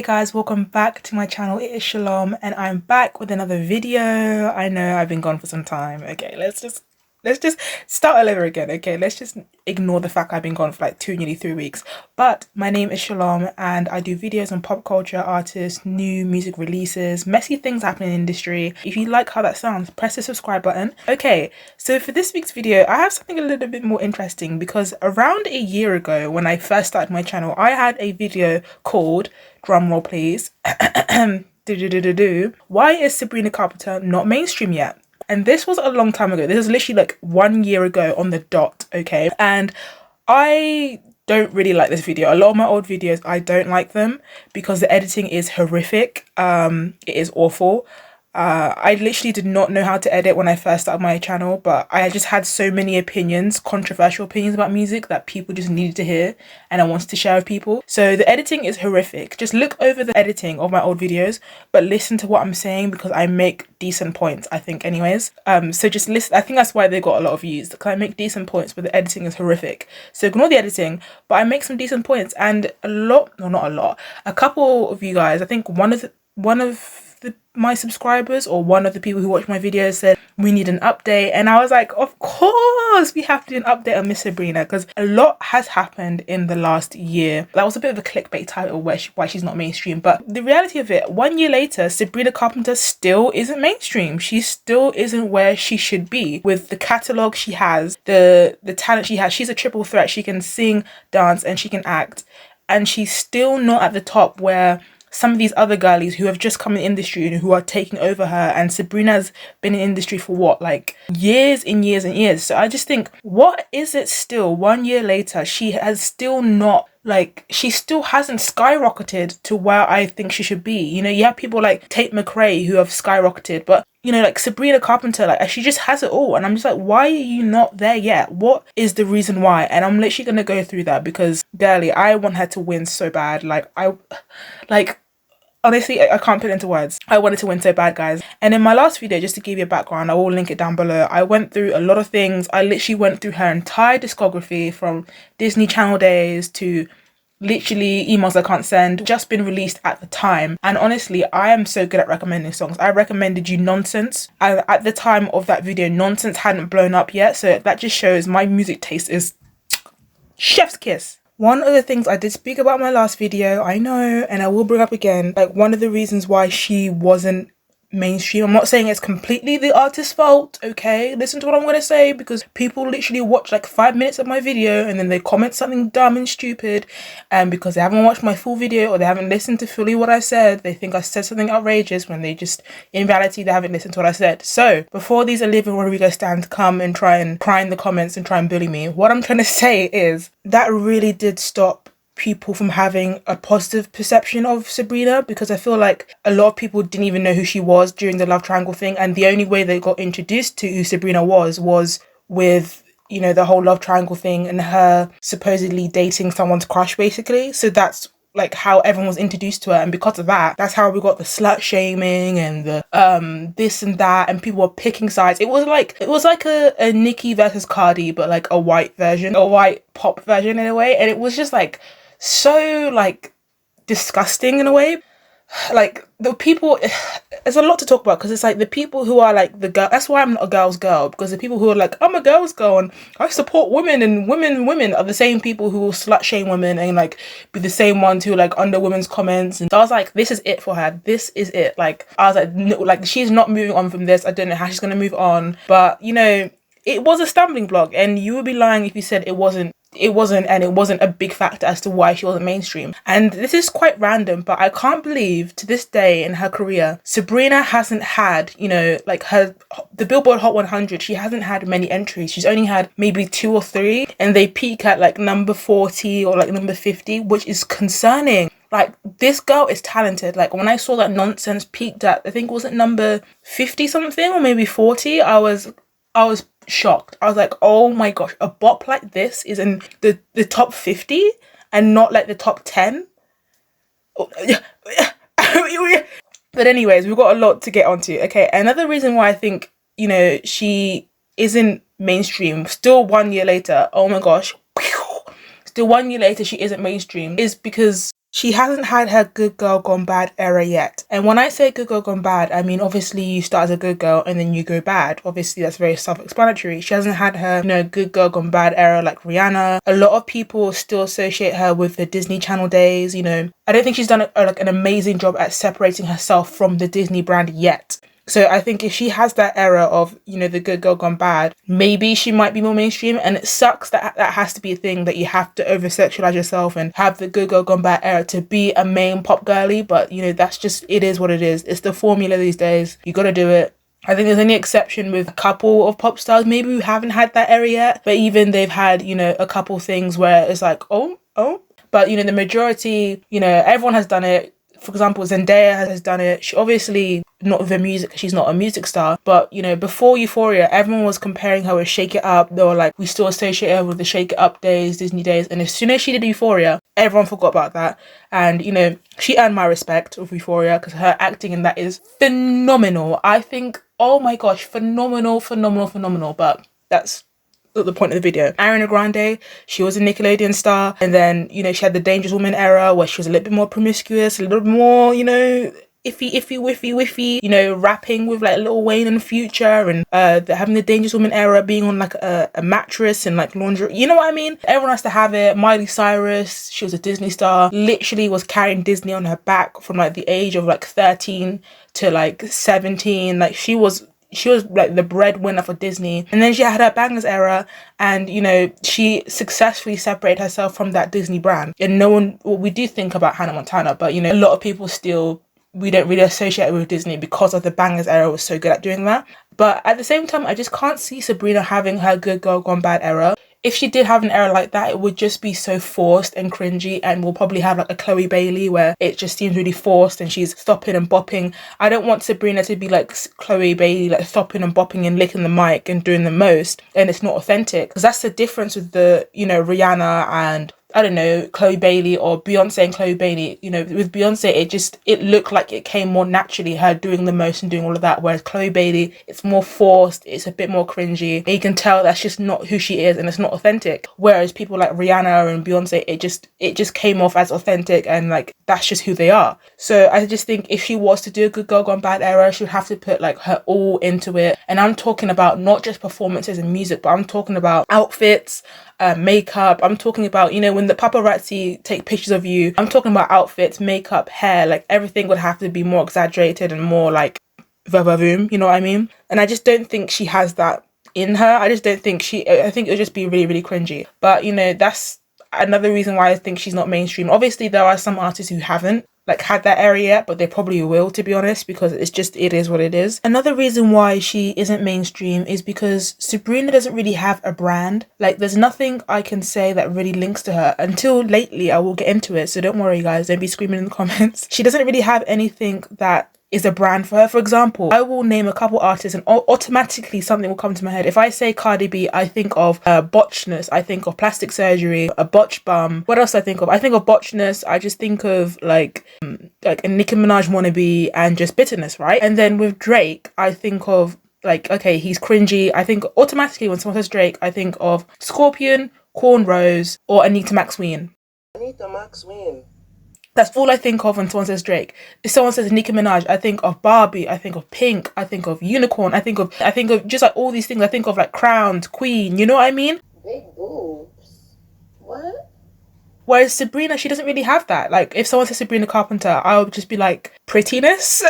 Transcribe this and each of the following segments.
Hey guys, welcome back to my channel. It is Shalom and I'm back with another video. I know I've been gone for some time. Okay, let's just start all over again. Okay, let's just ignore the fact I've been gone for like nearly 3 weeks. But my name is Shalom and I do videos on pop culture, artists, new music releases, messy things happening in the industry. If you like how that sounds, press the subscribe button. Okay, so for this week's video, I have something a little bit more interesting because around a year ago when I first started my channel, I had a video called, drum roll please, why is Sabrina Carpenter not mainstream yet? And this was a long time ago. This was literally like 1 year ago on the dot, okay? And I don't really like this video. A lot of my old videos, I don't like them because the editing is horrific. It is awful. I literally did not know how to edit when I first started my channel, but I just had so many opinions, controversial opinions about music that people just needed to hear and I wanted to share with people. So the editing is horrific. Just look over the editing of my old videos, but listen to what I'm saying because I make decent points, I think anyways. So just listen. I think that's why they got a lot of views, because I make decent points, but the editing is horrific. So ignore the editing, but I make some decent points, and a couple of you guys, I think one of my subscribers or one of the people who watch my videos said we need an update, and I was like, of course we have to do an update on Miss Sabrina because a lot has happened in the last year. That was a bit of a clickbait title, why she's not mainstream, but the reality of it, 1 year later, Sabrina Carpenter still isn't mainstream. She still isn't where she should be with the catalogue she has, the talent she has. She's a triple threat. She can sing, dance, and she can act, and she's still not at the top where some of these other girlies who have just come in the industry and who are taking over her. And Sabrina's been in the industry for what, like years and years and years. So I just think, what is it still 1 year later? She has still not, like, she still hasn't skyrocketed to where I think she should be. You know, you have people like Tate McRae who have skyrocketed, but you know, like Sabrina Carpenter, like she just has it all. And I'm just like, why are you not there yet? What is the reason why? And I'm literally gonna go through that because girly, I want her to win so bad. Honestly, I can't put it into words. I wanted to win so bad, guys. And in my last video, just to give you a background, I will link it down below. I went through a lot of things. I literally went through her entire discography from Disney Channel days to literally emails I can't send, just been released at the time. And honestly, I am so good at recommending songs. I recommended you Nonsense. And at the time of that video, Nonsense hadn't blown up yet. So that just shows my music taste is chef's kiss. One of the things I did speak about in my last video, I know, and I will bring up again, like one of the reasons why she wasn't mainstream. I'm not saying it's completely the artist's fault, okay? Listen to what I'm going to say, because people literally watch like 5 minutes of my video and then they comment something dumb and stupid, and because they haven't watched my full video or they haven't listened to fully what I said, they think I said something outrageous when they just, in reality, they haven't listened to what I said. So before these Olivia Rodrigo stands come and try and cry in the comments and try and bully me, what I'm trying to say is that really did stop people from having a positive perception of Sabrina, because I feel like a lot of people didn't even know who she was during the love triangle thing, and the only way they got introduced to who Sabrina was with, you know, the whole love triangle thing and her supposedly dating someone's crush basically. So that's like how everyone was introduced to her, and because of that, that's how we got the slut shaming and the this and that, and people were picking sides. It was like a Nicki versus Cardi, but like a white pop version in a way, and it was just like so like disgusting in a way. Like the people, there's a lot to talk about because it's like the people who are like the girl. That's why I'm not a girl's girl, because the people who are like, I'm a girl's girl and I support women and women are the same people who will slut shame women and like be the same ones who like under women's comments. And so I was like, this is it for her. This is it. Like I was like, no, like she's not moving on from this. I don't know how she's gonna move on, but you know, it was a stumbling block, and you would be lying if you said it wasn't, and it wasn't a big factor as to why she wasn't mainstream. And this is quite random, but I can't believe to this day in her career, Sabrina hasn't had, you know, like the Billboard Hot 100, she hasn't had many entries. She's only had maybe 2 or 3, and they peak at like number 40 or like number 50, which is concerning. Like, this girl is talented. Like, when I saw that Nonsense peaked at, I think, was it number 50 something or maybe 40, I was shocked. I was like, oh my gosh, a bop like this is in the top 50 and not like the top 10. But anyways, we've got a lot to get onto. Okay, another reason why I think, you know, she isn't mainstream still 1 year later, oh my gosh, still 1 year later she isn't mainstream, is because she hasn't had her good girl gone bad era yet. And when I say good girl gone bad, I mean obviously you start as a good girl and then you go bad. Obviously that's very self-explanatory. She hasn't had her, you know, good girl gone bad era like Rihanna. A lot of people still associate her with the Disney Channel days, you know. I don't think she's done like an amazing job at separating herself from the Disney brand yet. So I think if she has that era of, you know, the good girl gone bad, maybe she might be more mainstream. And it sucks that that has to be a thing, that you have to over sexualize yourself and have the good girl gone bad era to be a main pop girly. But, you know, that's just, it is what it is. It's the formula these days. You got to do it. I think there's only exception with a couple of pop stars maybe who haven't had that era yet. But even they've had, you know, a couple things where it's like, oh. But, you know, the majority, you know, everyone has done it. For example, Zendaya has done it. She obviously not with her music, she's not a music star, but you know, before Euphoria, everyone was comparing her with Shake It Up. They were like, we still associate her with the Shake It Up days, Disney days. And as soon as she did Euphoria, everyone forgot about that. And you know, she earned my respect with Euphoria because her acting in that is phenomenal. I think, oh my gosh, phenomenal. But that's not the point of the video. Ariana Grande, she was a Nickelodeon star, and then, you know, she had the Dangerous Woman era where she was a little bit more promiscuous, a little bit more, you know, iffy, you know, rapping with like Lil Wayne and Future, and having the Dangerous Woman era being on like a mattress and like laundry, you know what I mean? Everyone has to have it. Miley Cyrus, she was a Disney star, literally was carrying Disney on her back from like the age of like 13 to like 17. Like she was like the breadwinner for Disney. And then she had her bangers era, and you know, she successfully separated herself from that Disney brand. And no one, well, we do think about Hannah Montana, but you know, a lot of people still, we don't really associate it with Disney because of the bangers era was so good at doing that. But at the same time, I just can't see Sabrina having her good girl gone bad era. If she did have an era like that, it would just be so forced and cringy, and we'll probably have like a Chloe Bailey where it just seems really forced and she's stopping and bopping. I don't want Sabrina to be like Chloe Bailey, like stopping and bopping and licking the mic and doing the most, and it's not authentic. Because that's the difference with the, you know, Rihanna and I don't know, Chloe Bailey or Beyonce and Chloe Bailey. You know, with Beyonce, it looked like it came more naturally, her doing the most and doing all of that. Whereas Chloe Bailey, it's more forced, it's a bit more cringy. And you can tell that's just not who she is and it's not authentic. Whereas people like Rihanna and Beyonce, it just came off as authentic and like, that's just who they are. So I just think if she was to do a good girl gone bad era, she would have to put like her all into it. And I'm talking about not just performances and music, but I'm talking about outfits, makeup. I'm talking about, you know, when the paparazzi take pictures of you, I'm talking about outfits, makeup, hair, like everything would have to be more exaggerated and more like vavavoom, you know what I mean? And I just don't think she has that in her. I just don't think I think it would just be really, really cringy. But, you know, that's another reason why I think she's not mainstream. Obviously, there are some artists who haven't like had that area yet, but they probably will, to be honest, because it is what it is. Another reason why she isn't mainstream is because Sabrina doesn't really have a brand. Like, there's nothing I can say that really links to her. Until lately, I will get into it, so don't worry guys, don't be screaming in the comments. She doesn't really have anything that is a brand for her. For example, I will name a couple artists and automatically something will come to my head. If I say Cardi B, I think of botchness, I think of plastic surgery, a botch bum. What else I think of? I think of botchness. I just think of like a Nicki Minaj wannabe and just bitterness, right? And then with Drake, I think of like, okay, he's cringy. I think automatically when someone says Drake, I think of Scorpion, Cornrows, or Anita Maxween. That's all I think of when someone says Drake. If someone says Nicki Minaj, I think of Barbie, I think of Pink, I think of Unicorn, I think of just like all these things. I think of like Crowned, Queen, you know what I mean? Big boobs. What? Whereas Sabrina, she doesn't really have that. Like if someone says Sabrina Carpenter, I would just be like, prettiness?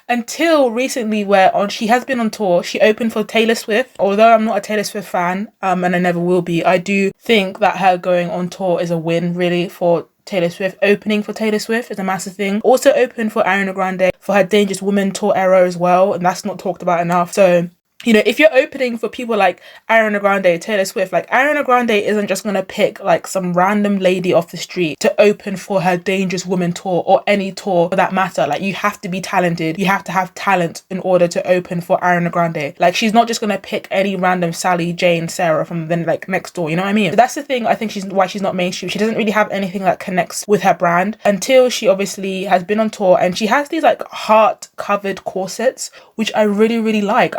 Until recently where she has been on tour. She opened for Taylor Swift. Although I'm not a Taylor Swift fan, and I never will be, I do think that her going on tour is a win really for Taylor Swift. Opening for Taylor Swift is a massive thing. Also opened for Ariana Grande for her Dangerous Woman tour era as well, and that's not talked about enough. So, you know, if you're opening for people like Ariana Grande, Taylor Swift, like Ariana Grande isn't just gonna pick like some random lady off the street to open for her Dangerous Woman tour or any tour for that matter. Like you have to be talented. You have to have talent in order to open for Ariana Grande. Like she's not just gonna pick any random Sally, Jane, Sarah from then like next door. You know what I mean? So that's the thing. I think why she's not mainstream. She doesn't really have anything that connects with her brand until she obviously has been on tour and she has these like heart covered corsets, which I really, really like.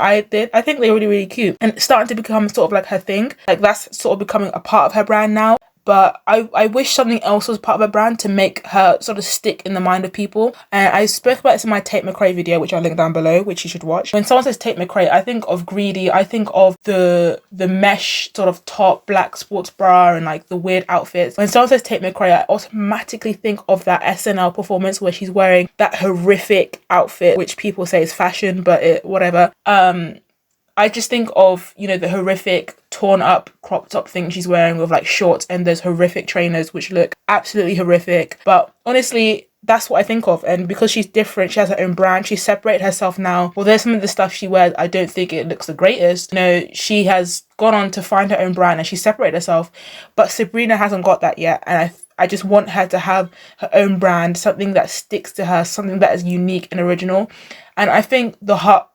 I think they're really, really cute and it's starting to become sort of like her thing. Like that's sort of becoming a part of her brand now. but I wish something else was part of her brand to make her sort of stick in the mind of people. And I spoke about this in my Tate McRae video, which I'll link down below, which you should watch. When someone says Tate McRae, I think of Greedy, I think of the mesh sort of top black sports bra and like the weird outfits. When someone says Tate McRae, I automatically think of that SNL performance where she's wearing that horrific outfit, which people say is fashion, but whatever. I just think of, you know, the horrific torn up crop top thing she's wearing with like shorts and those horrific trainers which look absolutely horrific. But honestly, that's what I think of. And because she's different, she has her own brand, she's separated herself now. Although some of the stuff she wears, I don't think it looks the greatest. You know, she has gone on to find her own brand and she's separated herself. But Sabrina hasn't got that yet. And I just want her to have her own brand, something that sticks to her, something that is unique and original. And I think the heart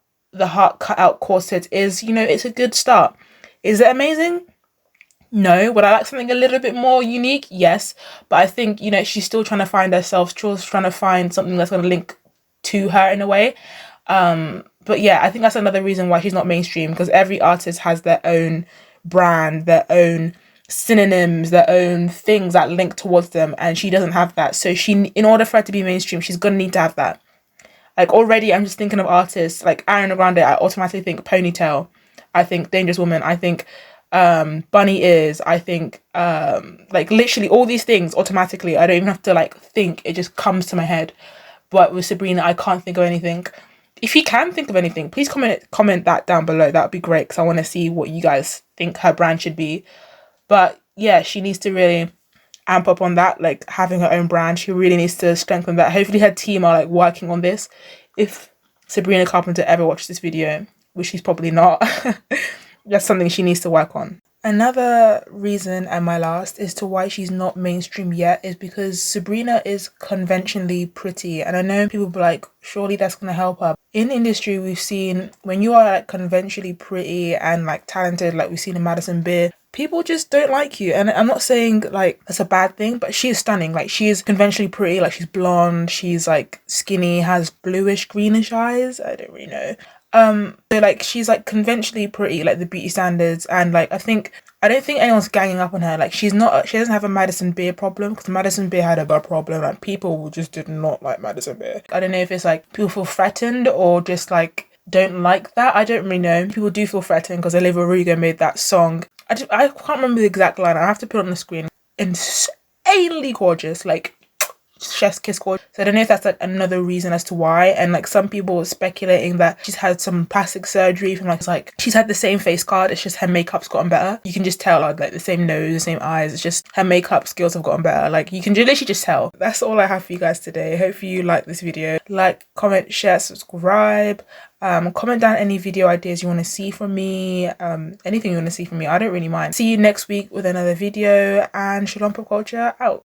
cutout corset is, you know, it's a good start. Is it amazing? No. Would I like something a little bit more unique? Yes. But I think, you know, she's still trying to find herself, still trying to find something that's going to link to her in a way. But yeah, I think that's another reason why she's not mainstream, because every artist has their own brand, their own synonyms, their own things that link towards them, and she doesn't have that. So in order for her to be mainstream, she's gonna need to have that. Like already I'm just thinking of artists like Ariana Grande, I automatically think ponytail, I think Dangerous Woman, I think bunny ears, I think like literally all these things automatically. I don't even have to like think, it just comes to my head. But with Sabrina, I can't think of anything. If you can think of anything, please comment that down below. That would be great, because I want to see what you guys think her brand should be. But yeah, she needs to really amp up on that, like having her own brand. She really needs to strengthen that. Hopefully her team are like working on this. If Sabrina Carpenter ever watches this video, which she's probably not, that's something she needs to work on. Another reason, and my last, as to why she's not mainstream yet is because Sabrina is conventionally pretty. And I know people be like, surely that's going to help her. In the industry, we've seen when you are like conventionally pretty and like talented, like we've seen in Madison Beer, people just don't like you. And I'm not saying like that's a bad thing, but she is stunning. Like she is conventionally pretty, like she's blonde, she's like skinny, has bluish greenish eyes, I don't really know. So like she's like conventionally pretty, like the beauty standards, and like I don't think anyone's ganging up on her. Like she doesn't have a Madison Beer problem, because Madison Beer had a bad problem. Like people just did not like Madison Beer. I don't know if it's like people feel threatened or just like don't like that. I don't really know. People do feel threatened because Olivia Rodrigo made that song. I can't remember the exact line. I have to put it on the screen. Insanely gorgeous, like chef's kiss gorgeous. So I don't know if that's like another reason as to why. And like some people are speculating that she's had some plastic surgery from like she's had the same face card, it's just her makeup's gotten better. You can just tell, like the same nose, the same eyes, it's just her makeup skills have gotten better. Like you can literally just tell. That's all I have for you guys today. Hopefully you like this video. Like, comment, share, subscribe. Comment down any video ideas you want to see from me, anything you want to see from me. I don't really mind. See you next week with another video, and Shalom Pop Culture out.